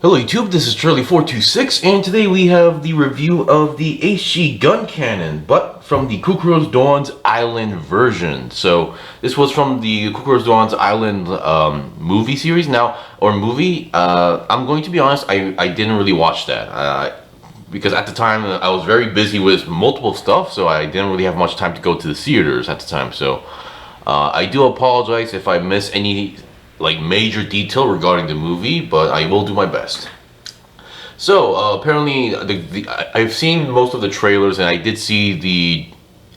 Hello YouTube, this is Charlie426, and today we have the review of the HG Guncannon, but from the Cucuruz Doans Island version. So this was from the Cucuruz Doans Island movie series I'm going to be honest, I didn't really watch that because at the time I was very busy with multiple stuff, so I didn't really have much time to go to the theaters at the time. So I do apologize if I miss any major detail regarding the movie, but I will do my best. So apparently I've seen most of the trailers, and I did see the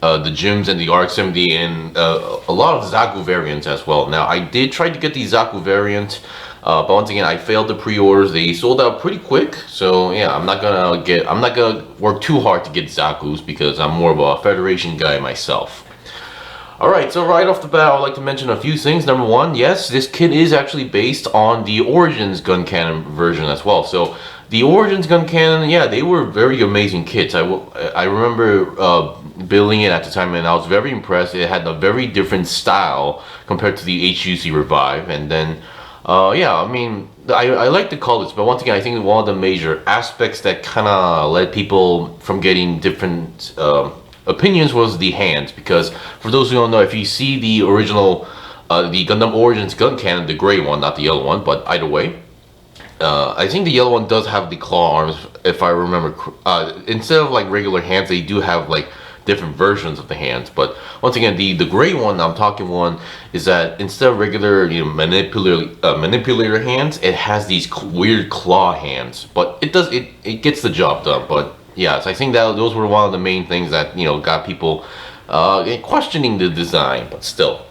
gyms and the RX-70 and a lot of Zaku variants as well. Now I did try to get the Zaku variant, but once again I failed the pre-orders. They sold out pretty quick, so yeah, I'm not gonna work too hard to get Zakus because I'm more of a Federation guy myself. Alright, so right off the bat, I would like to mention a few things. Number one, yes, this kit is actually based on the Origins Guncannon version as well. So, the Origins Guncannon, yeah, they were very amazing kits. I remember building it at the time, and I was very impressed. It had a very different style compared to the HUC Revive. And then, yeah, I mean, I like the colors, but once again, I think one of the major aspects that kind of led people from getting different opinions was the hands, because for those who don't know, if you see the original the Gundam Origins Guncannon, the gray one, not the yellow one, but either way, I think the yellow one does have the claw arms, if I remember. Instead of like regular hands, they do have like different versions of the hands. But once again, the gray one I'm talking one is that instead of regular manipulator hands, it has these weird claw hands, but it gets the job done. But yeah, so I think that those were one of the main things that, you know, got people questioning the design, but still.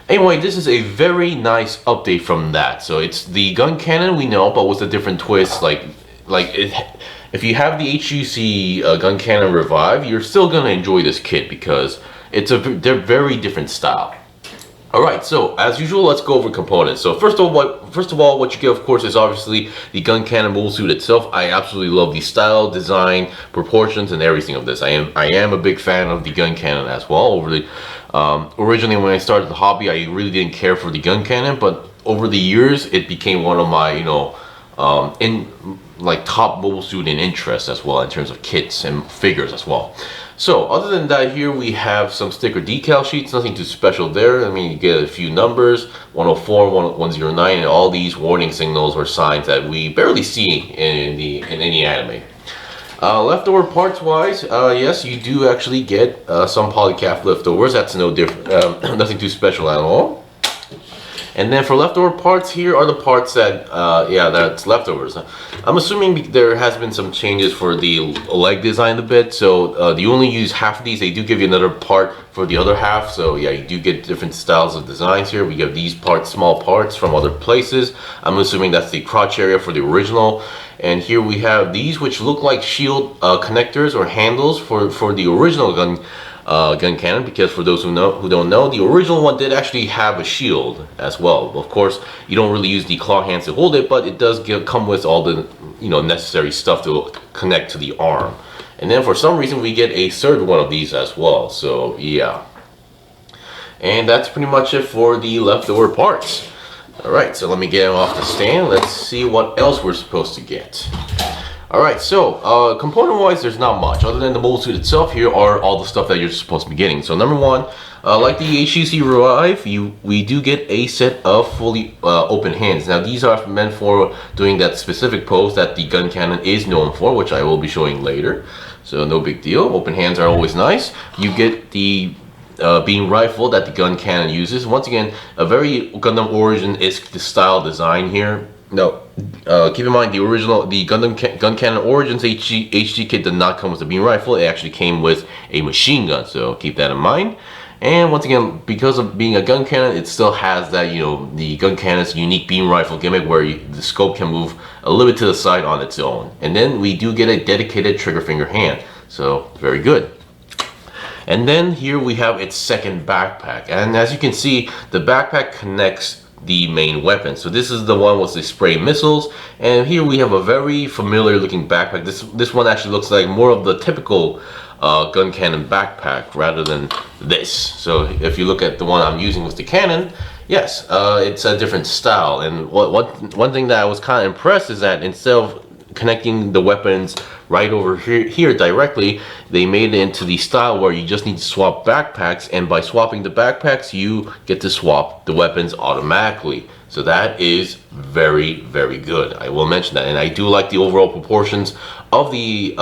Anyway, this is a very nice update from that. So it's the Guncannon we know, but with a different twist. If you have the HUC Guncannon Revive, you're still gonna enjoy this kit because they're very different style. Alright, so as usual, let's go over components. So first of all, what you get, of course, is obviously the Guncannon mobile suit itself. I absolutely love the style, design, proportions, and everything of this. I am a big fan of the Guncannon as well. Originally when I started the hobby, I really didn't care for the Guncannon, but over the years, it became one of my, top mobile suit in interest as well, in terms of kits and figures as well. So other than that, here we have some sticker decal sheets, nothing too special there. I mean, you get a few numbers, 104, 109, and all these warning signals or signs that we barely see in any anime. Leftover parts wise, yes, you do actually get some polycap leftovers. That's no different, nothing too special at all. And then for leftover parts, here are the parts that, that's leftovers. I'm assuming there has been some changes for the leg design a bit, so you only use half of these. They do give you another part for the other half, so yeah, you do get different styles of designs here. We have these parts, small parts from other places. I'm assuming that's the crotch area for the original. And here we have these, which look like shield connectors or handles for the original Guncannon, because for those who don't know, the original one did actually have a shield as well. Of course, you don't really use the claw hands to hold it, but it does come with all the necessary stuff to connect to the arm. And then for some reason we get a third one of these as well. So yeah, and that's pretty much it for the leftover parts. Alright, so let me get them off the stand. Let's see what else we're supposed to get. Alright, so component-wise, there's not much. Other than the mobile suit itself, here are all the stuff that you're supposed to be getting. So number one, like the HUC Revive, we do get a set of fully open hands. Now these are meant for doing that specific pose that the Guncannon is known for, which I will be showing later. So no big deal. Open hands are always nice. You get the beam rifle that the Guncannon uses. Once again, a very Gundam Origin-esque style design here. Now, keep in mind the Guncannon Origins HG kit did not come with a beam rifle. It actually came with a machine gun, so keep that in mind. And once again, because of being a Guncannon, it still has that, the Guncannon's unique beam rifle gimmick where the scope can move a little bit to the side on its own. And then we do get a dedicated trigger finger hand, so very good. And then here we have its second backpack, and as you can see, the backpack connects the main weapon. So this is the one with the spray missiles, and here we have a very familiar looking backpack. This one actually looks like more of the typical Guncannon backpack rather than this. So if you look at the one I'm using with the cannon, Yes, it's a different style, and one thing that I was kind of impressed is that instead of connecting the weapons right over here directly, they made it into the style where you just need to swap backpacks, and by swapping the backpacks you get to swap the weapons automatically. So that is very, very good. I will mention that, and I do like the overall proportions of the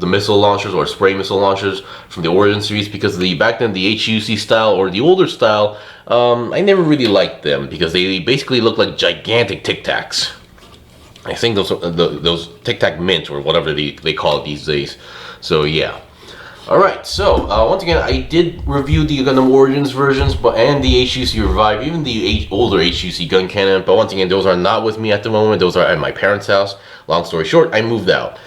missile launchers or spray missile launchers from the Origin series, because back then the HUC style or the older style, I never really liked them because they basically look like gigantic Tic Tacs. I think those Tic Tac Mint or whatever they call it these days. So yeah. Alright, so once again, I did review the Gundam Origins versions and the HUC Revive, even the older HUC Guncannon, but once again, those are not with me at the moment. Those are at my parents' house. Long story short, I moved out.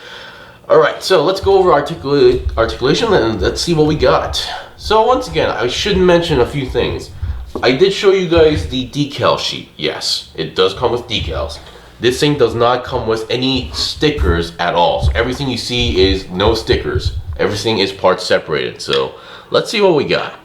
Alright, so let's go over articulation and let's see what we got. So once again, I should mention a few things. I did show you guys the decal sheet. Yes, it does come with decals. This thing does not come with any stickers at all. So everything you see is no stickers. Everything is part separated. So let's see what we got.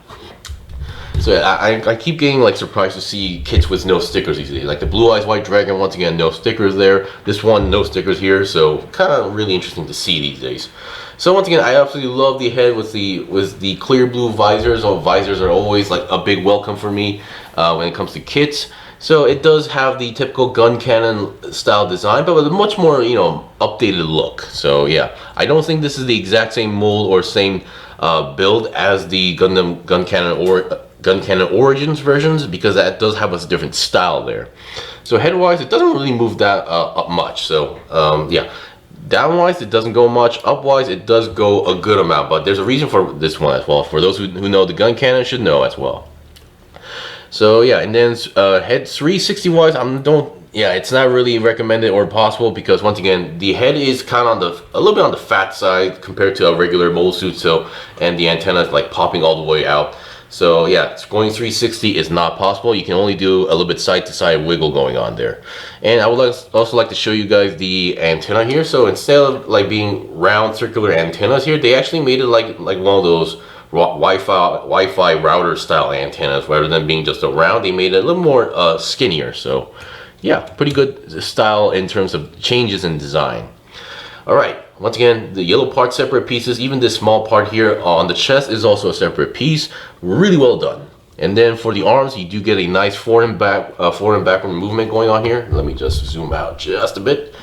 So I keep getting like surprised to see kits with no stickers these days. Like the Blue Eyes White Dragon, once again, no stickers there. This one, no stickers here. So kind of really interesting to see these days. So once again, I absolutely love the head with the clear blue visors. All visors are always like a big welcome for me when it comes to kits. So it does have the typical Guncannon style design, but with a much more, updated look. So yeah, I don't think this is the exact same mold or same build as the Guncannon Origins versions, because that does have a different style there. So head-wise, it doesn't really move that up much. So yeah, down-wise, it doesn't go much. Up-wise, it does go a good amount, but there's a reason for this one as well. For those who know the Guncannon should know as well. So yeah, and then head 360 wise, it's not really recommended or possible, because once again, the head is kind of a little bit on the fat side compared to a regular mold suit. So, and the antenna is like popping all the way out. So yeah, going 360 is not possible. You can only do a little bit side to side wiggle going on there. And I would also like to show you guys the antenna here. So instead of like being round circular antennas here, they actually made it like one of those Wi-Fi router style antennas. Rather than being just a round, they made it a little more skinnier. So yeah, pretty good style in terms of changes in design. Alright, once again, the yellow part separate pieces. Even this small part here on the chest is also a separate piece. Really well done. And then for the arms, you do get a nice forward and backward movement going on here. Let me just zoom out just a bit.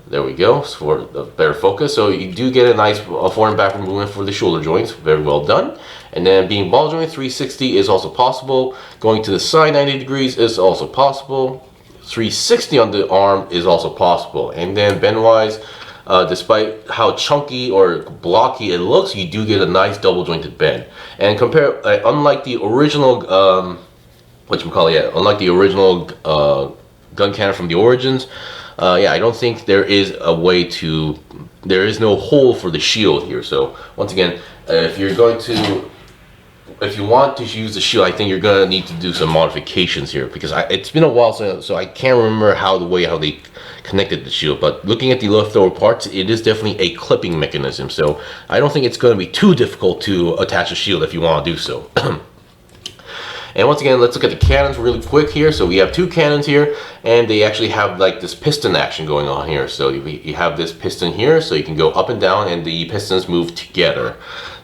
There we go, for the better focus. So you do get a nice forward and backward movement for the shoulder joints. Very well done. And then being ball joint, 360 is also possible. Going to the side 90 degrees is also possible. 360 on the arm is also possible. And then bend wise, despite how chunky or blocky it looks, you do get a nice double jointed bend. And unlike the original unlike the original Guncannon from the Origins, yeah, I don't think there is no hole for the shield here. So once again, if you want to use the shield, I think you're gonna need to do some modifications here, because it's been a while, so I can't remember how they connected the shield. But looking at the leftover parts, it is definitely a clipping mechanism. So I don't think it's going to be too difficult to attach a shield if you want to do so. And once again, let's look at the cannons really quick here. So we have two cannons here, and they actually have like this piston action going on here. So you have this piston here, so you can go up and down, and the pistons move together.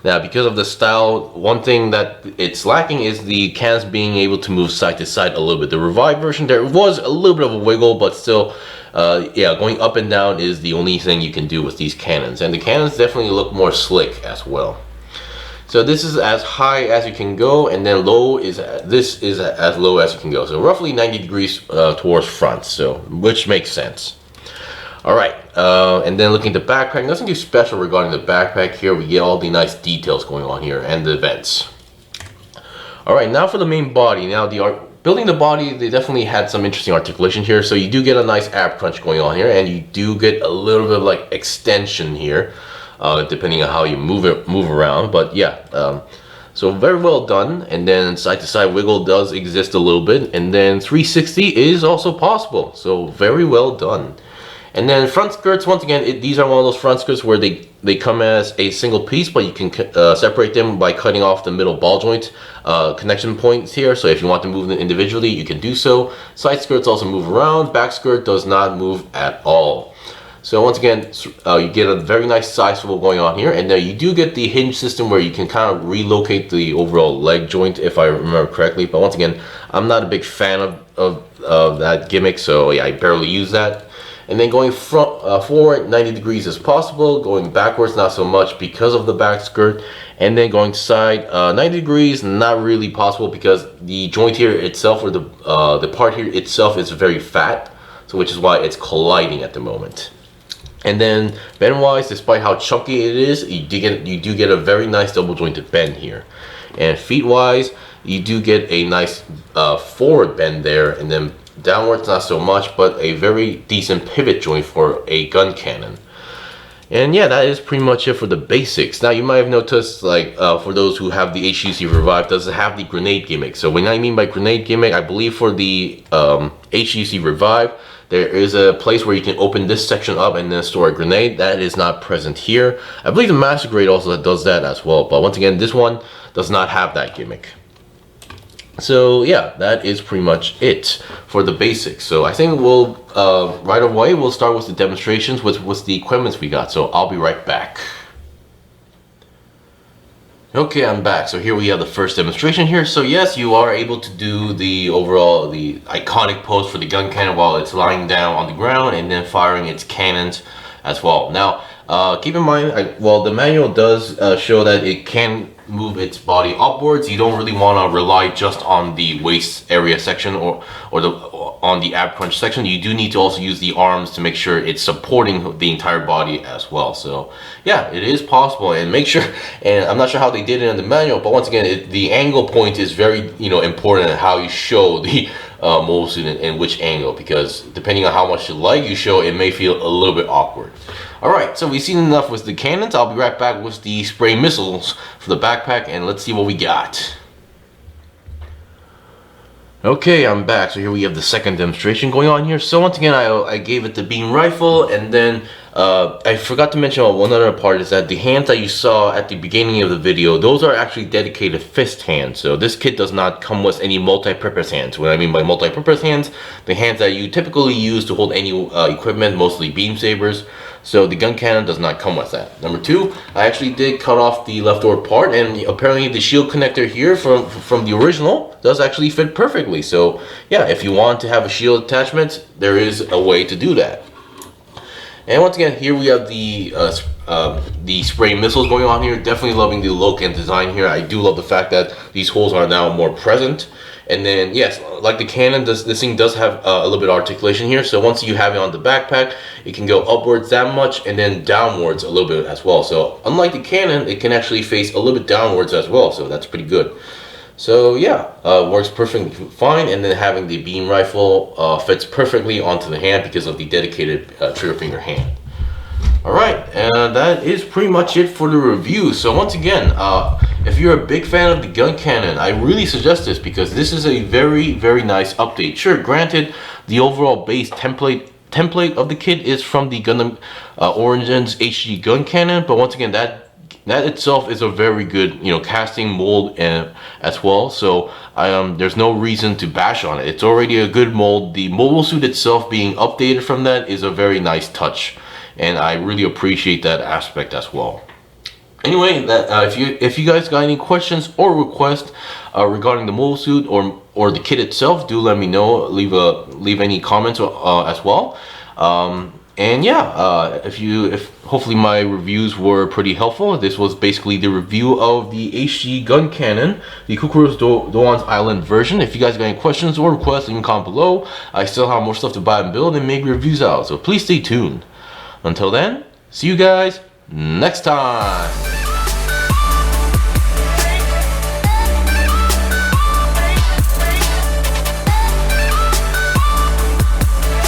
Now, because of the style, one thing that it's lacking is the cannons being able to move side to side a little bit. The Revive version, there was a little bit of a wiggle, but still, yeah, going up and down is the only thing you can do with these cannons. And the cannons definitely look more slick as well. So this is as high as you can go, and then this is as low as you can go. So roughly 90 degrees towards front, so which makes sense. All right, and then looking at the backpack, nothing too special regarding the backpack here. We get all the nice details going on here and the vents. All right, now for the main body. Now building the body, they definitely had some interesting articulation here. So you do get a nice ab crunch going on here, and you do get a little bit of like extension here. Depending on how you move around, but yeah, so very well done. And then side to side wiggle does exist a little bit, and then 360 is also possible, so very well done. And then front skirts, once again, these are one of those front skirts where they they come as a single piece, but you can separate them by cutting off the middle ball joint connection points here. So if you want to move them individually, you can do so. Side skirts also move around. Back skirt does not move at all. So once again, you get a very nice side swivel going on here, and then you do get the hinge system where you can kind of relocate the overall leg joint, if I remember correctly. But once again, I'm not a big fan of that gimmick, so yeah, I barely use that. And then going forward 90 degrees as possible, going backwards not so much because of the back skirt, and then going side 90 degrees not really possible because the joint here itself, or the part here itself, is very fat, so which is why it's colliding at the moment. And then bend wise, despite how chunky it is, you do get a very nice double jointed bend here. And feet wise, you do get a nice forward bend there, and then downwards not so much, but a very decent pivot joint for a gun cannon. And yeah, that is pretty much it for the basics. Now you might have noticed, like for those who have the HGC Revive, does it have the grenade gimmick? So what I mean by grenade gimmick, I believe for the HGC Revive, there is a place where you can open this section up and then store a grenade. That is not present here. I believe the Master Grade also does that as well, but once again, this one does not have that gimmick. So yeah, that is pretty much it for the basics. So I think we'll right away we'll start with the demonstrations with the equipments we got. So I'll be right back. Okay, I'm back. So here we have the first demonstration here. So yes, you are able to do the iconic pose for the gun cannon while it's lying down on the ground and then firing its cannons as well. Now keep in mind, well, the manual does show that it can move its body upwards. You don't really want to rely just on the waist area section or on the ab crunch section. You do need to also use the arms to make sure it's supporting the entire body as well. So yeah, it is possible, and make sure, and I'm not sure how they did it in the manual, but once again, the angle point is very important in how you show the mobile suit in which angle, because depending on how much leg you show, it may feel a little bit awkward. Alright, so we've seen enough with the cannons. I'll be right back with the spray missiles for the backpack, and let's see what we got. Okay, I'm back. So here we have the second demonstration going on here. So once again, I gave it the beam rifle, and then I forgot to mention one other part is that the hands that you saw at the beginning of the video, those are actually dedicated fist hands. So this kit does not come with any multi-purpose hands. What I mean by multi-purpose hands, the hands that you typically use to hold any equipment, mostly beam sabers. So the gun cannon does not come with that. Number two, I actually did cut off the leftover part, and apparently the shield connector here from the original does actually fit perfectly. So yeah, if you want to have a shield attachment, there is a way to do that. And once again, here we have the spray missiles going on here. Definitely loving the look and design here. I do love the fact that these holes are now more present. And then yes, like the cannon, this thing does have a little bit of articulation here. So once you have it on the backpack, it can go upwards that much and then downwards a little bit as well. So unlike the cannon, it can actually face a little bit downwards as well. So that's pretty good. So yeah, works perfectly fine, and then having the beam rifle fits perfectly onto the hand because of the dedicated trigger finger hand. Alright, and that is pretty much it for the review. So once again, if you're a big fan of the gun cannon, I really suggest this because this is a very, very nice update. Sure, granted, the overall base template of the kit is from the Gundam Origins HG Guncannon, but once again, that itself is a very good casting mold as well. So there's no reason to bash on it. It's already a good mold. The mobile suit itself being updated from that is a very nice touch, and I really appreciate that aspect as well. Anyway, if you guys got any questions or requests regarding the mobile suit or the kit itself, do let me know. Leave any comments as well. And yeah, if hopefully my reviews were pretty helpful. This was basically the review of the HG Guncannon, the Cucuruz Doans Island version. If you guys got any questions or requests, leave a comment below. I still have more stuff to buy and build and make reviews out, so please stay tuned. Until then, see you guys next time.